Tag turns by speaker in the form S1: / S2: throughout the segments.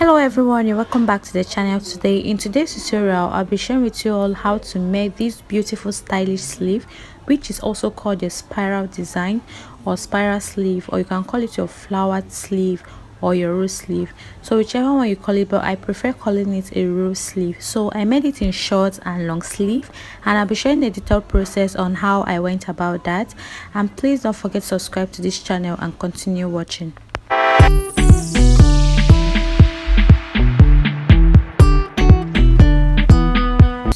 S1: Hello everyone and welcome back to the channel. Today in today's tutorial I'll be sharing with you all how to make this beautiful stylish sleeve, which is also called a spiral design or spiral sleeve, or you can call it your flowered sleeve or your rose sleeve, so whichever one you call it, but I prefer calling it a rose sleeve. So I made it in short and long sleeve, and I'll be sharing the detailed process on how I went about that. And please don't forget to subscribe to this channel and continue watching.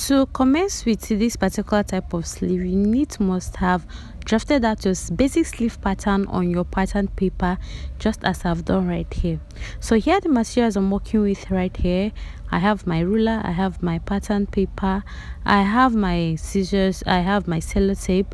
S1: To commence with this particular type of sleeve, you must have drafted out your basic sleeve pattern on your pattern paper, just as I've done right here. So here are the materials I'm working with right here. I have my ruler, I have my pattern paper, I have my scissors, I have my sellotape,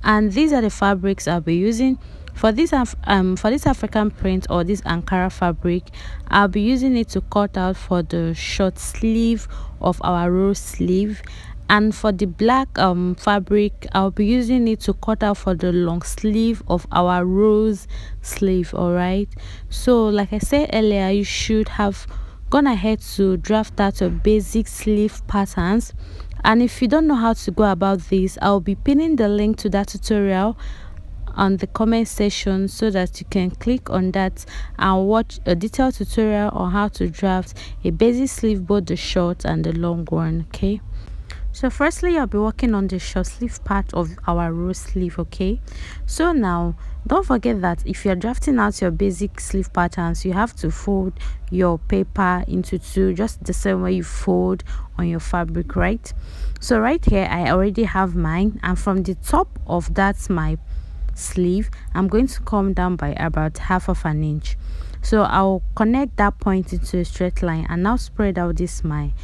S1: and these are the fabrics I'll be using. For this African print or this Ankara fabric, I'll be using it to cut out for the short sleeve of our rose sleeve, and for the black fabric, I'll be using it to cut out for the long sleeve of our rose sleeve. All right, so like I said earlier, you should have gone ahead to draft out your basic sleeve patterns, and if you don't know how to go about this, I'll be pinning the link to that tutorial on the comment section so that you can click on that and watch a detailed tutorial on how to draft a basic sleeve, both the short and the long one. Okay, so firstly I'll be working on the short sleeve part of our rose sleeve. Okay, so now don't forget that if you're drafting out your basic sleeve patterns, you have to fold your paper into two, just the same way you fold on your fabric, right? So right here I already have mine, and from the top of that's my sleeve, I'm going to come down by about 1/2 inch. So I'll connect that point into a straight line and now spread out this my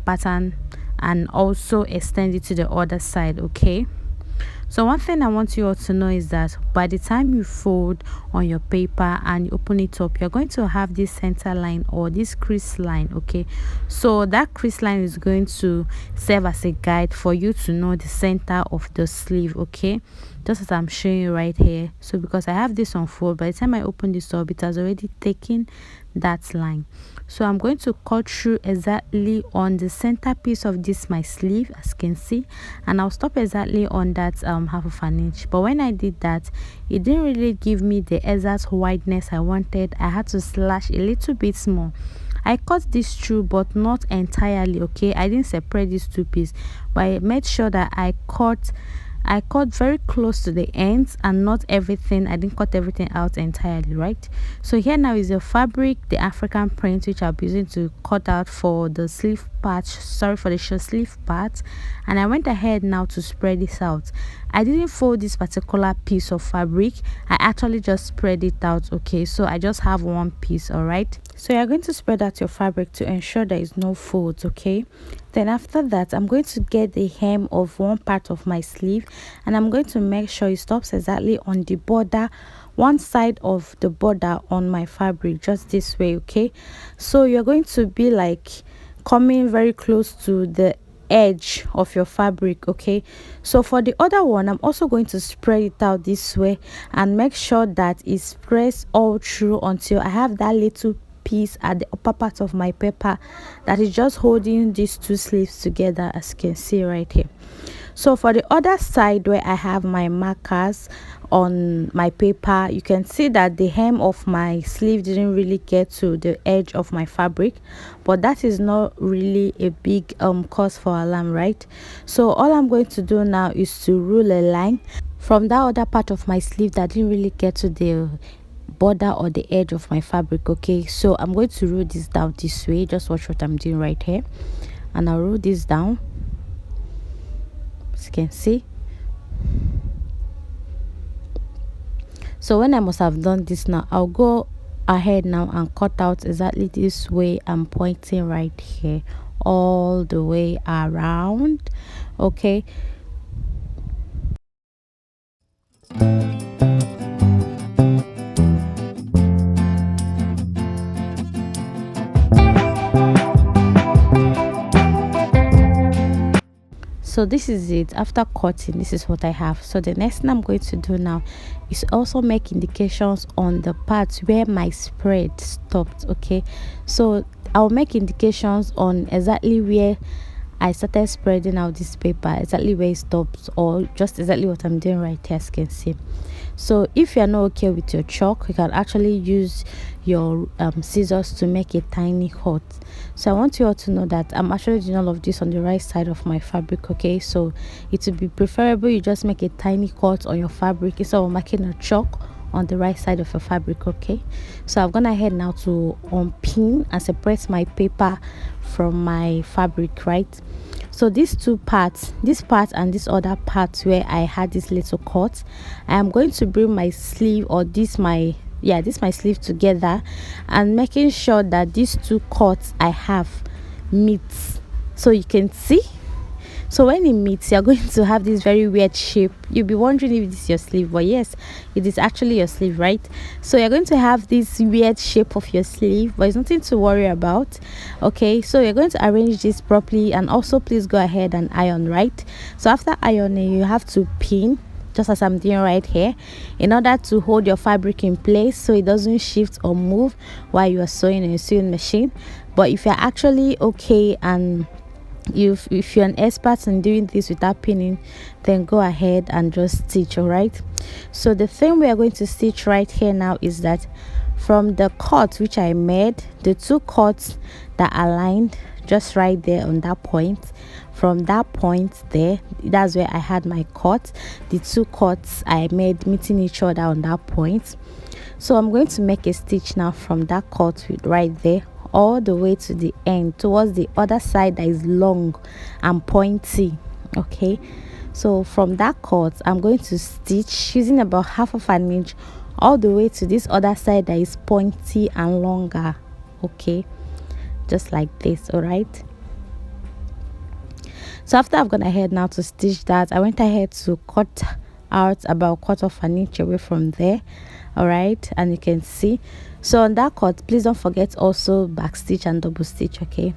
S1: pattern and also extend it to the other side. Okay, so one thing I want you all to know is that by the time you fold on your paper and you open it up, you're going to have this center line or this crease line. Okay, so that crease line is going to serve as a guide for you to know the center of the sleeve. Okay, just as I'm showing you right here. So because I have this on fold, by the time I open this up, it has already taken that line. So I'm going to cut through exactly on the center piece of this my sleeve, as you can see, and I'll stop exactly on that 1/2 inch. But when I did that, it didn't really give me the exact wideness I wanted. I had to slash a little bit more. I cut this through, but not entirely. Okay, I didn't separate these two pieces, but I made sure that I cut very close to the ends and not everything. I didn't cut everything out entirely, right? So here now is the fabric, the African print, which I'll be using to cut out for the sleeve part, for the short sleeve part. And I went ahead now to spread this out. I didn't fold this particular piece of fabric, I actually just spread it out. Okay, so I just have one piece. All right, so you're going to spread out your fabric to ensure there is no folds. Okay, then after that, I'm going to get the hem of one part of my sleeve, and I'm going to make sure it stops exactly on the border, one side of the border on my fabric, just this way. Okay, so you're going to be like coming very close to the edge of your fabric. Okay, so for the other one, I'm also going to spread it out this way and make sure that it spreads all through until I have that little piece at the upper part of my paper that is just holding these two sleeves together, as you can see right here. So for the other side where I have my markers on my paper, you can see that the hem of my sleeve didn't really get to the edge of my fabric, but that is not really a big cause for alarm, right? So all I'm going to do now is to rule a line from that other part of my sleeve that didn't really get to the border or the edge of my fabric. Okay, so I'm going to rule this down this way. Just watch what I'm doing right here, and I'll roll this down, as you can see. So when I must have done this, now I'll go ahead now and cut out exactly this way. I'm pointing right here all the way around. Okay, So this is it. After cutting, this is what I have. So the next thing I'm going to do now is also make indications on the parts where my spread stopped. Okay, so I'll make indications on exactly where I started spreading out this paper, exactly where it stops, or just exactly what I'm doing right here, as you can see. So if you're not okay with your chalk, you can actually use your scissors to make a tiny cut. So I want you all to know that I'm actually doing all of this on the right side of my fabric. Okay, so it would be preferable you just make a tiny cut on your fabric instead of making a chalk on the right side of your fabric. Okay, so I've gone ahead now to unpin and separate my paper from my fabric, right? So these two parts, this part and this other part where I had this little cut, I am going to bring my sleeve, or this my sleeve together, and making sure that these two cuts I have meets, so you can see. So when it meets, you're going to have this very weird shape. You'll be wondering if this is your sleeve, but yes, it is actually your sleeve, right? So you're going to have this weird shape of your sleeve, but it's nothing to worry about. Okay, so you're going to arrange this properly, and also please go ahead and iron, right? So after ironing, you have to pin, just as I'm doing right here, in order to hold your fabric in place so it doesn't shift or move while you are sewing in a sewing machine. But if you're actually okay and if you're an expert in doing this without pinning, then go ahead and just stitch. All right, so the thing we are going to stitch right here now is that from the cut which I made, the two cuts that aligned just right there on that point, from that point there, that's where I had my cut, the two cuts I made meeting each other on that point. So I'm going to make a stitch now from that cut right there all the way to the end, towards the other side that is long and pointy. Okay, so from that cut I'm going to stitch using about half of an inch all the way to this other side that is pointy and longer. Okay, just like this. All right, so after I've gone ahead now to stitch that, I went ahead to cut out about quarter of an inch away from there. All right, and you can see, so on that cut, please don't forget also back stitch and double stitch. Okay,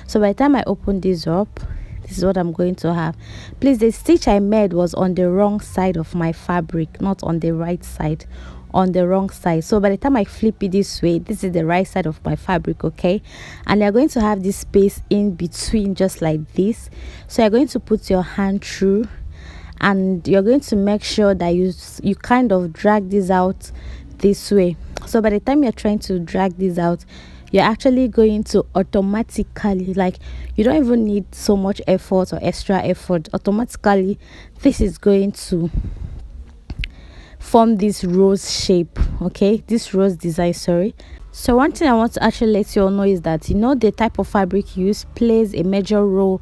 S1: so by the time I open this up, this is what I'm going to have. Please, the stitch I made was on the wrong side of my fabric, not on the right side, on the wrong side. So by the time I flip it this way, this is the right side of my fabric. Okay, and you're going to have this space in between, just like this. So you're going to put your hand through, and you're going to make sure that you kind of drag this out this way. So by the time you're trying to drag this out, you're actually going to automatically, like, you don't even need so much effort or extra effort. Automatically this is going to form this rose shape. Okay, this rose design, sorry. So one thing I want to actually let you all know is that, you know, the type of fabric you use plays a major role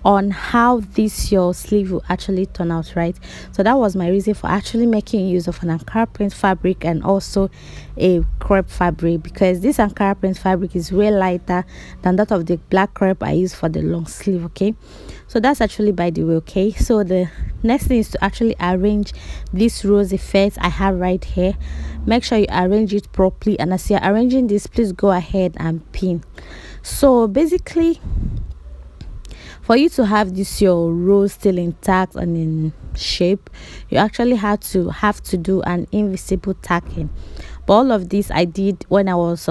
S1: on how this your sleeve will actually turn out, right? So that was my reason for actually making use of an Ankara print fabric and also a crepe fabric, because this Ankara print fabric is way lighter than that of the black crepe I use for the long sleeve. Okay, so that's actually by the way. Okay, so the next thing is to actually arrange this rose effect I have right here. Make sure you arrange it properly, and as you're arranging this, please go ahead and pin. So basically, for you to have this your rose still intact and in shape, you actually have to do an invisible tacking. But all of this I did when I was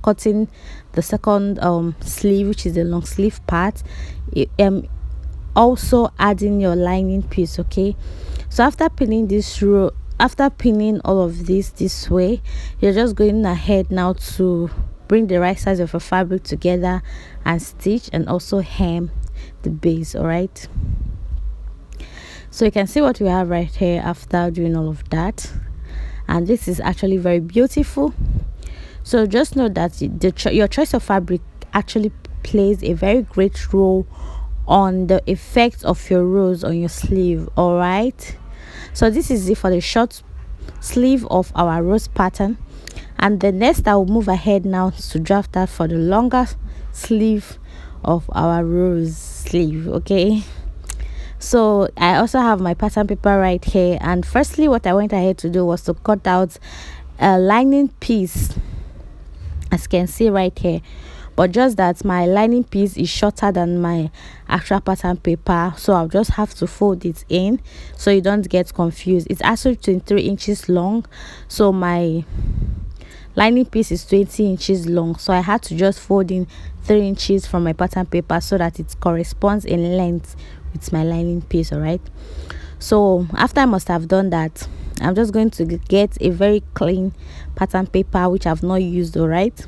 S1: cutting the second sleeve, which is the long sleeve part. Also adding your lining piece. Okay, so after pinning this row, after pinning all of this way, you're just going ahead now to bring the right sides of your fabric together and stitch, and also hem the base. All right, so you can see what we have right here after doing all of that, and this is actually very beautiful. So just know that your choice of fabric actually plays a very great role on the effect of your rose on your sleeve. All right, so this is it for the short sleeve of our rose pattern, and the next I will move ahead now to draft that for the longer sleeve of our rose sleeve. Okay, so I also have my pattern paper right here, and firstly what I went ahead to do was to cut out a lining piece, as you can see right here. but just that my lining piece is shorter than my actual pattern paper, so I'll just have to fold it in so you don't get confused. It's actually 23 inches long, so my lining piece is 20 inches long, so I had to just fold in 3 inches from my pattern paper so that it corresponds in length with my lining piece. All right, so after I must have done that, I'm just going to get a very clean pattern paper which I've not used. All right,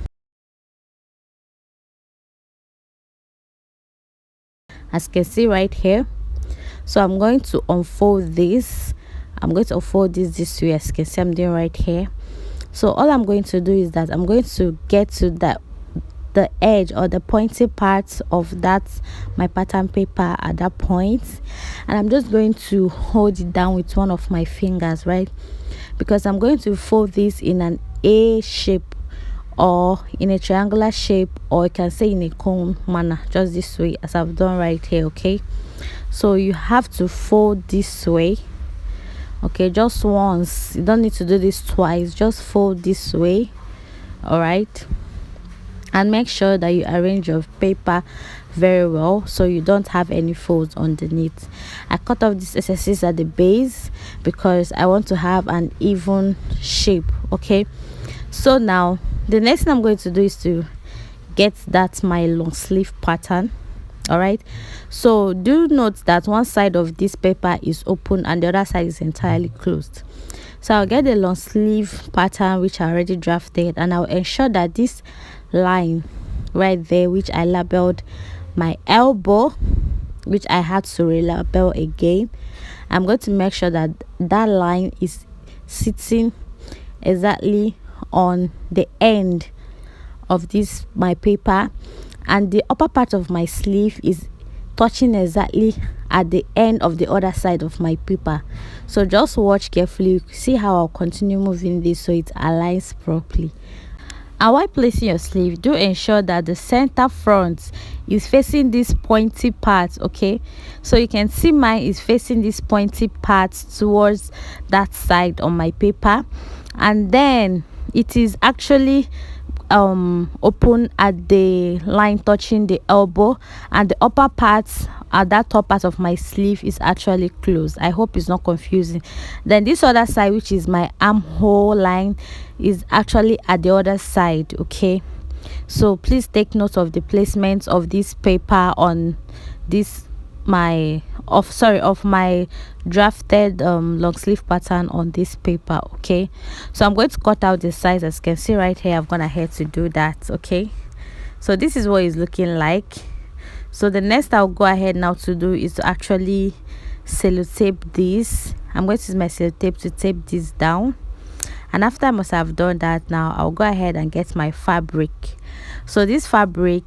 S1: as you can see right here, so I'm going to unfold this. I'm going to unfold this way, as you can see I'm doing right here. So all I'm going to do is that I'm going to get to the edge or the pointy part of that my pattern paper at that point, and I'm just going to hold it down with one of my fingers, right? Because I'm going to fold this in an A shape or in a triangular shape, or you can say in a cone manner, just this way as I've done right here. Okay, so you have to fold this way. Okay, just once, you don't need to do this twice, just fold this way. All right, and make sure that you arrange your paper very well so you don't have any folds underneath. I cut off these excesses at the base because I want to have an even shape. Okay, so now the next thing I'm going to do is to get that my long sleeve pattern. All right, so do note that one side of this paper is open and the other side is entirely closed. So I'll get the long sleeve pattern which I already drafted, and I'll ensure that this line right there, which I labeled my elbow, which I had to relabel again, I'm going to make sure that that line is sitting exactly on the end of this my paper, and the upper part of my sleeve is touching exactly at the end of the other side of my paper. So just watch carefully, see how I'll continue moving this so it aligns properly. And while placing your sleeve, do ensure that the center front is facing this pointy part. Okay, so you can see mine is facing this pointy part towards that side on my paper, and then it is actually open at the line touching the elbow, and the upper part at that top part of my sleeve is actually closed. I hope it's not confusing. Then this other side, which is my armhole line, is actually at the other side. Okay, so please take note of the placement of this paper on this my of my drafted long sleeve pattern on this paper. Okay, so I'm going to cut out the size. As you can see right here, I've gone ahead to do that. Okay, so this is what it's looking like. So the next I'll go ahead now to do is to actually sellotape this. I'm going to use my sellotape to tape this down, and after I must have done that, now I'll go ahead and get my fabric. So this fabric,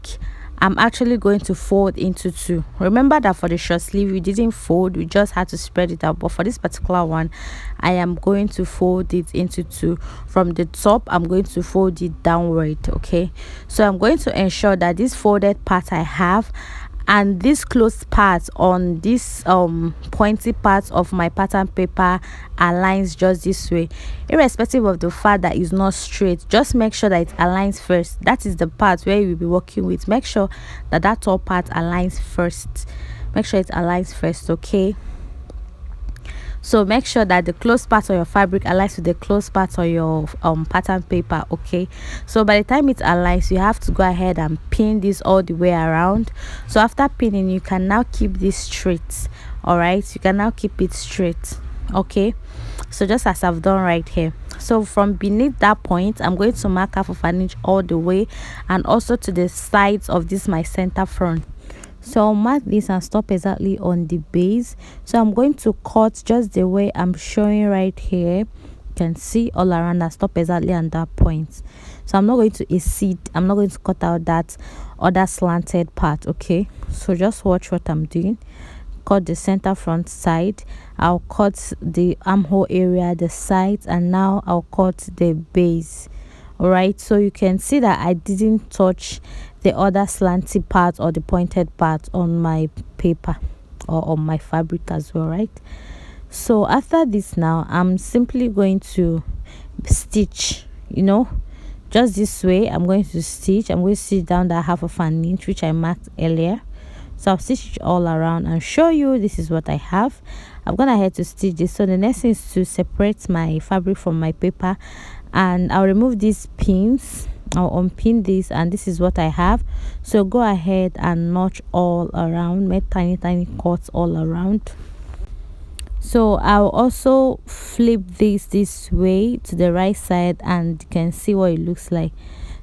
S1: I'm actually going to fold into two. Remember that for the short sleeve we didn't fold, we just had to spread it out, but for this particular one I am going to fold it into two. From the top I'm going to fold it downward. Okay, so I'm going to ensure that this folded part I have and this closed part on this pointy part of my pattern paper aligns just this way, irrespective of the fact that it's not straight. Just make sure that it aligns first. That is the part where you'll be working with. Make sure that that top part aligns first. Make sure it aligns first. Okay, so make sure that the closed part of your fabric aligns with the closed part of your pattern paper. Okay, so by the time it aligns, you have to go ahead and pin this all the way around. So after pinning, you can now keep this straight. All right, you can now keep it straight. Okay, so just as I've done right here. So from beneath that point, I'm going to mark 1/2 inch all the way, and also to the sides of this my center front. So I'll mark this and stop exactly on the base. So I'm going to cut just the way I'm showing right here. You can see all around. I stop exactly on that point. So I'm not going to exceed, I'm not going to cut out that other slanted part. Okay, so just watch what I'm doing. Cut the center front side, I'll cut the armhole area, the sides, and now I'll cut the base. All right, so you can see that I didn't touch the other slanty part or the pointed part on my paper or on my fabric as well, right? So after this, now I'm simply going to stitch, just this way. I'm going to stitch down that 1/2 inch which I marked earlier. So I'll stitch it all around and show you this is what I have. I'm gonna head to stitch this. So the next thing is to separate my fabric from my paper, and I'll remove these pins. I'll unpin this, and this is what I have. So go ahead and notch all around, make tiny cuts all around. So I'll also flip this way to the right side, and you can see what it looks like.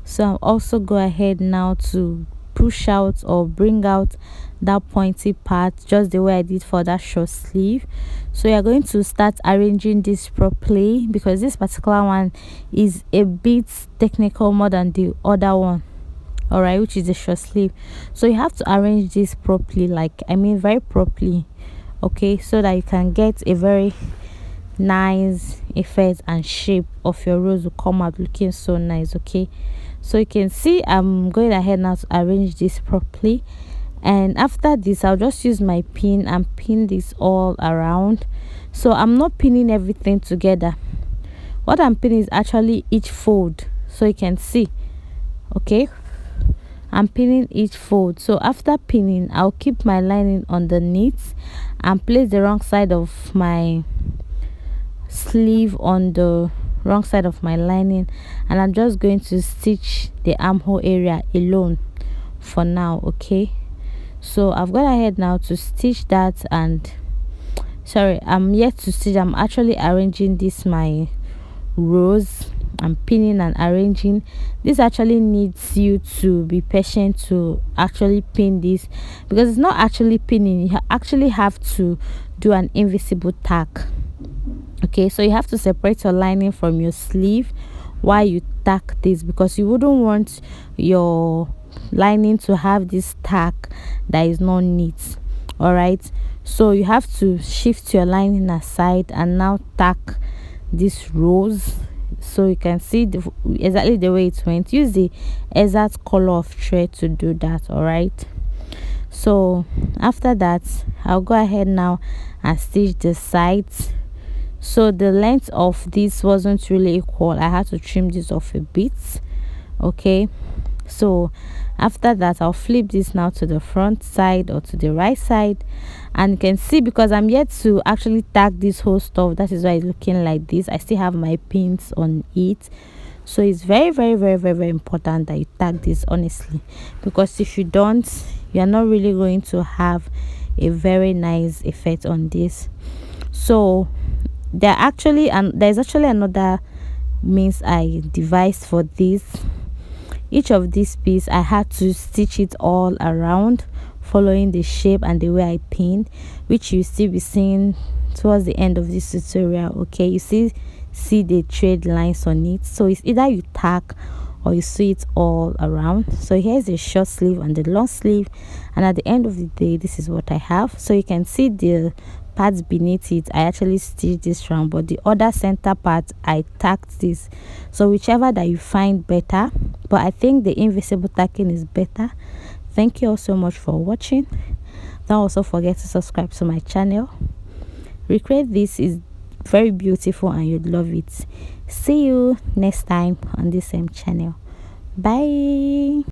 S1: So I'll also go ahead now to push out or bring out that pointy part just the way I did for that short sleeve. So you're going to start arranging this properly, because this particular one is a bit technical more than the other one, all right, which is the short sleeve. So you have to arrange this properly, like I mean very properly, okay, so that you can get a very nice effect and shape of your rose will come out looking so nice. Okay, so you can see I'm going ahead now to arrange this properly, and after this I'll just use my pin and pin this all around. So I'm not pinning everything together. What I'm pinning is actually each fold, so you can see. Okay, I'm pinning each fold. So after pinning, I'll keep my lining underneath and place the wrong side of my sleeve on the wrong side of my lining, and I'm just going to stitch the armhole area alone for now. Okay, so I've gone ahead now to stitch that, and sorry, I'm yet to stitch. I'm actually arranging this my rose. I'm pinning and arranging. This actually needs you to be patient to actually pin this, because it's not actually pinning. You actually have to do an invisible tack. Okay, so you have to separate your lining from your sleeve while you tack this, because you wouldn't want your lining to have this tack that is not neat. All right, so you have to shift your lining aside and now tack this rose. So you can see exactly the way it went. Use the exact color of thread to do that. All right, so after that I'll go ahead now and stitch the sides. So the length of this wasn't really equal. I had to trim this off a bit. Okay, so after that I'll flip this now to the front side or to the right side, and you can see, because I'm yet to actually tack this whole stuff, that is why it's looking like this. I still have my pins on it. So it's very important that you tag this, honestly, because if you don't, you're not really going to have a very nice effect on this. So there's actually another means I devised for this. Each of these pieces I had to stitch it all around, following the shape and the way I pinned, which you still be seeing towards the end of this tutorial. Okay, you see the thread lines on it. So it's either you tack or you sew it all around. So here's the short sleeve and the long sleeve, and at the end of the day this is what I have. So you can see the parts beneath it, I actually stitched this round, but the other center part I tacked this. So whichever that you find better, but I think the invisible tacking is better. Thank you all so much for watching. Don't also forget to subscribe to my channel. Recreate this is very beautiful and you'd love it. See you next time on this same channel. Bye.